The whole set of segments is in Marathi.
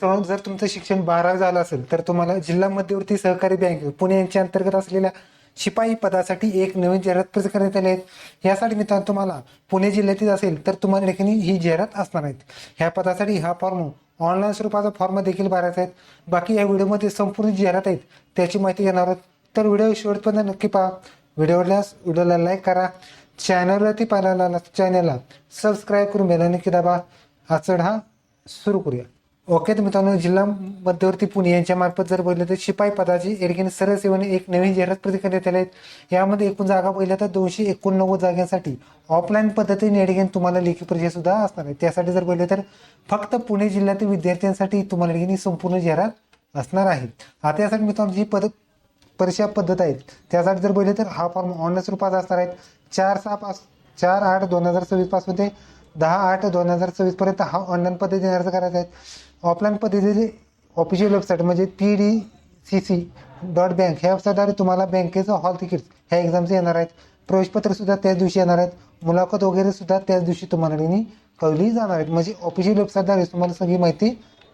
तर जर तुमचं शिक्षण 12वी झालं असेल तर तुम्हाला जिल्हा मध्यवर्ती सहकारी बँक पुणे यांच्या अंतर्गत असलेल्या शिपाई पदासाठी एक नवीन जाहिरात प्रसिद्ध करण्यात आली आहे। यासाठी मित्रांनो तुम्हाला पुणे जिल्ह्यातील असेल तर तुम्हाला ठिकाणी ही जाहिरात असणार आहेत। ह्या पदासाठी हा फॉर्म ऑनलाईन स्वरूपाचा फॉर्म देखील भरायचा आहे। बाकी या व्हिडिओमध्ये संपूर्ण जाहिरात आहेत त्याची माहिती घेणार आहोत, तर व्हिडिओ शेवटपर्यंत नक्की पहा। व्हिडिओला लाईक करा, चॅनलवरती पाहायला चॅनलला सबस्क्राईब करून बेल नक्की दाबा। हा सुरू करूया। ओके, तर मित्रांनो जिल्हा मध्यवर्ती पुणे यांच्या मार्फत जर बघितलं तर शिपाई पदाची या ठिकाणी सरळ सेवेने एक नवीन जाहिरात प्रसिद्ध करण्यात आली आहे। यामध्ये एकूण जागा बघितल्या तर 289 जागांसाठी ऑफलाईन पद्धतीने या ठिकाणी तुम्हाला लेखी परीक्षा सुद्धा असणार आहे। त्यासाठी जर बघितलं तर फक्त पुणे जिल्ह्यातील विद्यार्थ्यांसाठी तुम्हाला या ठिकाणी संपूर्ण जाहिरात असणार आहे। आता यासाठी मित्रांनो जी परीक्षा पद्धत आहे त्यासाठी जर बघितलं तर हा फॉर्म ऑनलाईन स्वरूपात असणार आहे। 4/8/2026 पासून ते 10/8/2026 पर्यंत हा ऑनलाईन पद्धतीने अर्ज करायचा आहे। ऑफलाईन पद्धतीने ऑफिशियल वेबसाईट म्हणजे pdcc.bank ह्या वेबसाईटद्वारे तुम्हाला बँकेचं हॉल तिकीट ह्या एक्झामचे येणार आहेत। प्रवेशपत्र सुद्धा त्याच दिवशी येणार आहेत। मुलाखत वगैरे सुद्धा त्याच दिवशी तुम्हाला कळली जाणार आहेत। म्हणजे ऑफिशियल वेबसाईटद्वारे तुम्हाला सगळी माहिती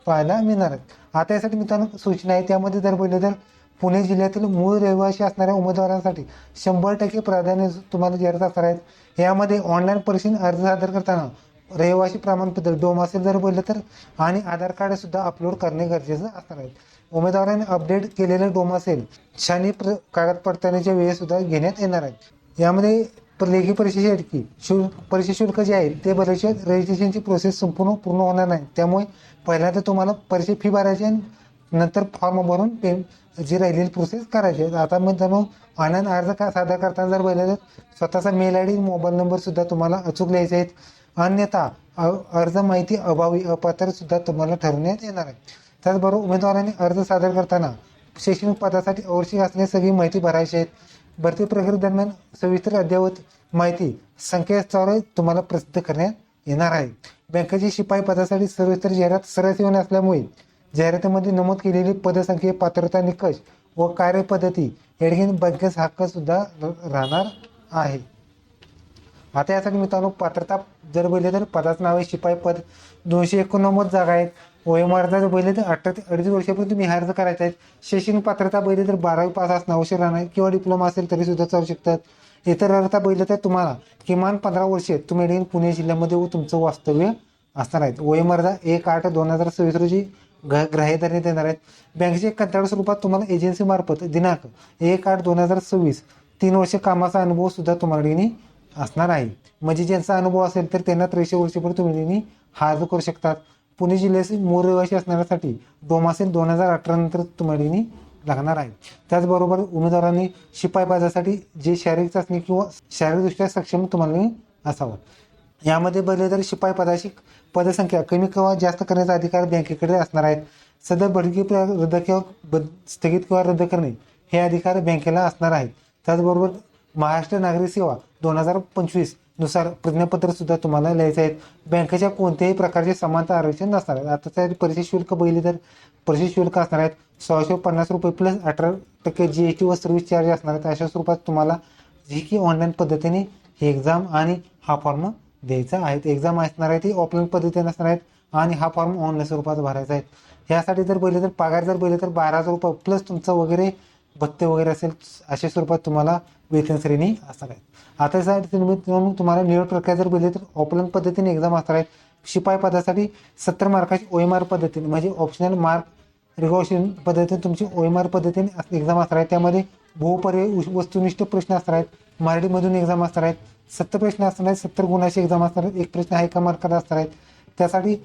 पाहायला मिळणार आहे। आता यासाठी मित्रांनो सूचना आहे, त्यामध्ये जर बोलले तर पुणे जिल्ह्यातील मूळ रहिवासी असणाऱ्या उमेदवारांसाठी 100% प्राधान्य तुम्हाला जाहिरात असणार आहेत। यामध्ये ऑनलाईन परीक्षेने अर्ज सादर करताना रहिवासी प्रमाणपत्र डोमासेल जर बोललं तर आणि आधार कार्ड सुद्धा अपलोड करणे गरजेचं असणार आहे। उमेदवारांनी अपडेट केलेले डोमासेल छानी कागद पडताळणीच्या वेळी सुद्धा घेण्यात येणार आहे। यामध्ये लेखी परीक्षेसाठी परीक्षा शुल्क जे आहे ते भरल्याशिवाय रजिस्ट्रेशनची प्रोसेस पूर्ण होणार नाही। त्यामुळे पहिल्यांदा तुम्हाला परीक्षा फी भरायची आणि नंतर फॉर्म भरून जी राहिलेली प्रोसेस करायची आहे। आता मित्रांनो ऑनलाईन अर्ज सादर करताना जर बघितलं तर स्वतःचा mail I D mobile number सुद्धा तुम्हाला अचूक लिहायचे आहेत, अन्यथा अर्ज माहिती अभावी अपात्र सुद्धा तुम्हाला ठरवण्यात येणार आहे। त्याचबरोबर उमेदवारांनी अर्ज सादर करताना शैक्षणिक पदासाठी आवश्यक असलेली सगळी माहिती भरायची आहे। भरती प्रक्रियेदरम्यान सविस्तर अद्ययावत माहिती संकेतस्थळावर तुम्हाला प्रसिद्ध करण्यात येणार आहे। बँकेची शिपाई पदासाठी सविस्तर जाहिरात सरळ सेवेने असल्यामुळे जाहिरातीमध्ये नमूद केलेली पदसंख्या, पात्रता निकष व कार्यपद्धती या ठिकाणी बँकेचा हक्क सुद्धा राहणार आहे। आता यासाठी मित्रांनो पात्रता जर बघितले तर पदाचं नाव आहे शिपाई पद, 289 जागा आहेत। वयोमर्यादा जर बघितले तर 18 ते 2.5 वर्षापर्यंत तुम्ही अर्ज करायचा आहे। शैक्षणिक पात्रता बघितली तर 12वी पास असणं आवश्यक राहणार किंवा डिप्लोमा असेल तरी सुद्धा चालू शकतात। इतर अर्हता बघितलं तर तुम्हाला किमान 15 वर्षे तुम्ही पुणे जिल्ह्यामध्ये व तुमचं वास्तव्य असणार आहे। वयोमर्यादा 1/8/2026 रोजी ग्राह्य धरण्यात येणार आहेत। बँकेचे कंत्राट स्वरूपात तुम्हाला एजन्सी मार्फत दिनांक 1/8/2026 3 वर्ष कामाचा अनुभव सुद्धा तुम्हाला असणार आहे। म्हणजे ज्यांचा अनुभव असेल तर त्यांना 63 वर्षापर्यंत तुम्ही हा अर्ज करू शकतात। पुणे जिल्ह्याचे मूळ रहिवासी असण्यासाठी डोमासेल 2018 नंतर तुम्हाला लागणार आहे। त्याचबरोबर उमेदवारांनी शिपाई पदासाठी जे शारीरिक चाचणी किंवा शारीरिकदृष्ट्या सक्षम तुम्हाला असावं। यामध्ये बघितले तर शिपाई पदाची पदसंख्या कमी किंवा जास्त करण्याचा अधिकार बँकेकडे असणार आहेत। सदर बढती रद्द किंवा स्थगित किंवा रद्द करणे हे अधिकार बँकेला असणार आहेत। त्याचबरोबर महाराष्ट्र नागरिक सेवा 2025 नुसार प्रतिज्ञापत्र सुद्धा तुम्हाला लिहायचे आहेत। बँकेच्या कोणत्याही प्रकारचे समानता आरक्षण नसणार आहे। आता त्या परीक्षा शुल्क बघितले तर परीक्षा शुल्क असणार आहेत 650 रुपये प्लस 18% GST व सर्व्हिस चार्ज असणार आहेत। अशा स्वरूपात तुम्हाला जी की ऑनलाईन पद्धतीने ही एक्झाम आणि हा फॉर्म द्यायचा आहे। एक्झाम असणार आहे ती ऑफलाईन पद्धतीने असणार आहेत आणि हा फॉर्म ऑनलाईन स्वरूपात भरायचा आहे। यासाठी जर बघितलं तर पगार जर बघितलं तर 12,000 रुपये प्लस तुमचं वगैरे भत्ते वगैरे असेल अशा स्वरूपात तुम्हाला वेतन श्रेणी असणार आहे। आता यासाठी तुम्हाला निवड प्रक्रिया जर बघितली तर ऑफलाईन पद्धतीने एक्झाम असणार आहेत। शिपाई पदासाठी 70 मार्काची OMR पद्धतीने म्हणजे ऑप्शनल मार्क रिकॉग्निशन पद्धतीने तुमची OMR पद्धतीने एक्झाम असणार आहे। त्यामध्ये बहुपर्यायी वस्तुनिष्ठ प्रश्न असणार आहेत। मराठीमधून एक्झाम असणार आहेत। 70 प्रश्न असणार आहेत। 70 गुणाची एक्झाम असणार आहेत। एक प्रश्न एका मार्काचा असणार आहेत। त्यासाठी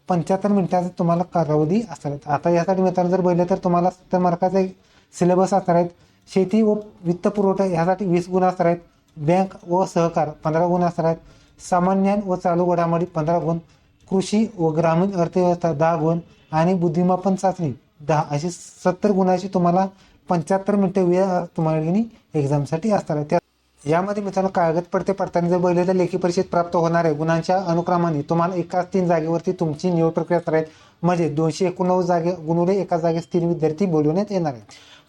75 मिनिटाचा तुम्हाला कालावधी असणार आहेत। आता यासाठी मित्रांनो जर बघितलं तर तुम्हाला 70 मार्काचा एक सिलेबस असणार आहेत। शेती व वित्त पुरवठा ह्यासाठी 20 गुण असणार आहेत। बँक व सहकार 15 गुण असणार आहेत। सामान्य ज्ञान व चालू घडामोडी 15 गुण, कृषी व ग्रामीण अर्थव्यवस्था 10 गुण आणि बुद्धिमापन चाचणी 10 अशी 70 गुणाची तुम्हाला 75 मिनिटं वेळ तुम्हाला एक्झामसाठी असणार आहे। यामध्ये मित्रांनो कागदपत्रे पडताना जर बघितलं तर लेखी परीक्षेत प्राप्त होणाऱ्या गुणांच्या अनुक्रमाने तुम्हाला एकाच 3 जागेवरती तुमची निवड प्रक्रिया असणार आहे। म्हणजे 289 जागे गुणुले एका जागेस 3 विद्यार्थी बोलवण्यात येणार आहे।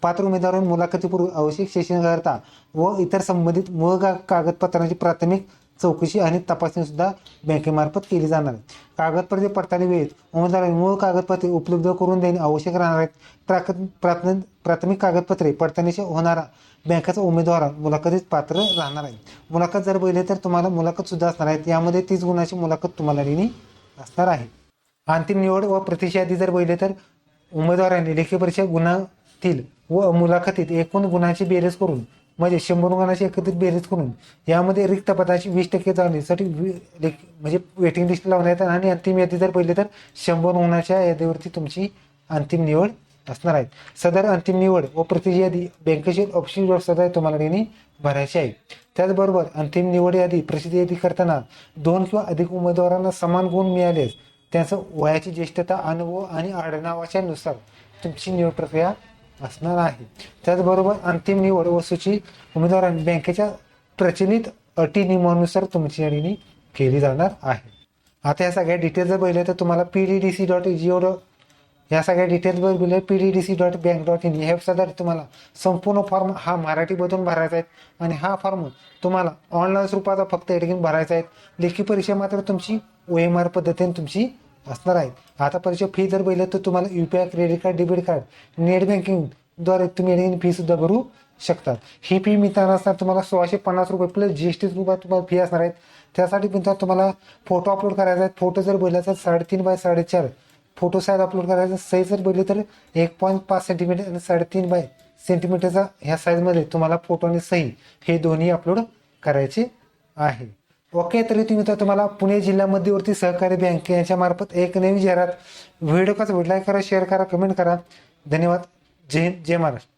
पात्र उमेदवारांनी मुलाखतीपूर्वी आवश्यक शैक्षणिक अर्हता व इतर संबंधित मूळ कागदपत्रांची प्राथमिक चौकशी आणि तपासणी सुद्धा बँकेमार्फत केली जाणार आहे. कागदपत्रे पडताळणी वेळेत उमेदवारांनी मूळ कागदपत्रे उपलब्ध करून देणे आवश्यक राहणार आहेत. प्राथमिक कागदपत्रे पडताळणीशी होणारा बँकेचा उमेदवार मुलाखतीस पात्र राहणार आहे. मुलाखत जर बघितली तर तुम्हाला मुलाखत सुद्धा असणार आहेत. यामध्ये 30 गुणाची मुलाखत तुम्हाला देणे असणार आहे. अंतिम निवड व प्रतिसादी जर बघितले तर उमेदवारांनी लेखी परीक्षा गुणातील व मुलाखतीत एकूण गुणांची बेरीज करून म्हणजे 100 गुणांची एकत्रित बेरीज करून यामध्ये रिक्त पदाची 20% जाण्यासाठी म्हणजे वेटिंग लिस्ट लावण्यात आणि अंतिम यादी जर पहिले तर 100 गुणांच्या यादीवरती तुमची अंतिम निवड असणार आहे. सदर अंतिम निवड व प्रतिसादी यादी बँकेची ऑफिशियल वेबसाईट तुम्हाला देणे भरायची आहे. त्याचबरोबर अंतिम निवड यादी प्रसिद्धी यादी करताना 2 किंवा अधिक उमेदवारांना समान गुण मिळालेस त्यांचं वयाची ज्येष्ठता अनुभव आणि आडनावाच्या नुसार तुमची निवड प्रक्रिया असणार आहे. त्याचबरोबर अंतिम निवड व सूची उमेदवारांनी बँकेच्या प्रचलित अटी नियमानुसार तुमची निवड केली जाणार आहे. आता या सगळ्या डिटेल्स जर बघितल्या तर तुम्हाला pddc.go या सगळ्या डिटेल्स बघितल्या pddc.bank.in ह्या वेबसाईटवर तुम्हाला संपूर्ण फॉर्म हा मराठीमधून भरायचा आहे आणि हा फॉर्म तुम्हाला ऑनलाईन स्वरूपाचा फक्त एडिटिंग भरायचा आहे. लेखी परीक्षा मात्र तुमची OMR पद्धतीने तुमची असणार आहे. आता परीक्षा फी जर बघितलं तर तुम्हाला UPI credit card debit card net बँकिंगद्वारे तुम्ही एडिटिंग फी सुद्धा भरू शकतात. ही फी मिळताना असणार तुम्हाला 1650 रुपये प्लस GST रुपये तुम्हाला फी असणार आहेत. त्यासाठी पण तुम्हाला फोटो अपलोड करायचा आहे. फोटो जर बघितला तर 3.5 बाय 4.5 फोटो साईज अपलोड करायचा. साईज जर बघितली तर 1.5 सेंटीमीटर आणि 3.5 बाय सेंटीमीटरचा ह्या साईजमध्ये तुम्हाला फोटो आणि सही हे दोन्ही अपलोड करायचे आहे. ओके, तरी तुम्हाला पुणे जिल्हा मध्यवर्ती सहकारी बँक यांच्या मार्फत एक नवीन जाहिरात व्हिडिओ कसा लाईक करा, शेअर करा, कमेंट करा. धन्यवाद. जय हिंद, जय महाराष्ट्र.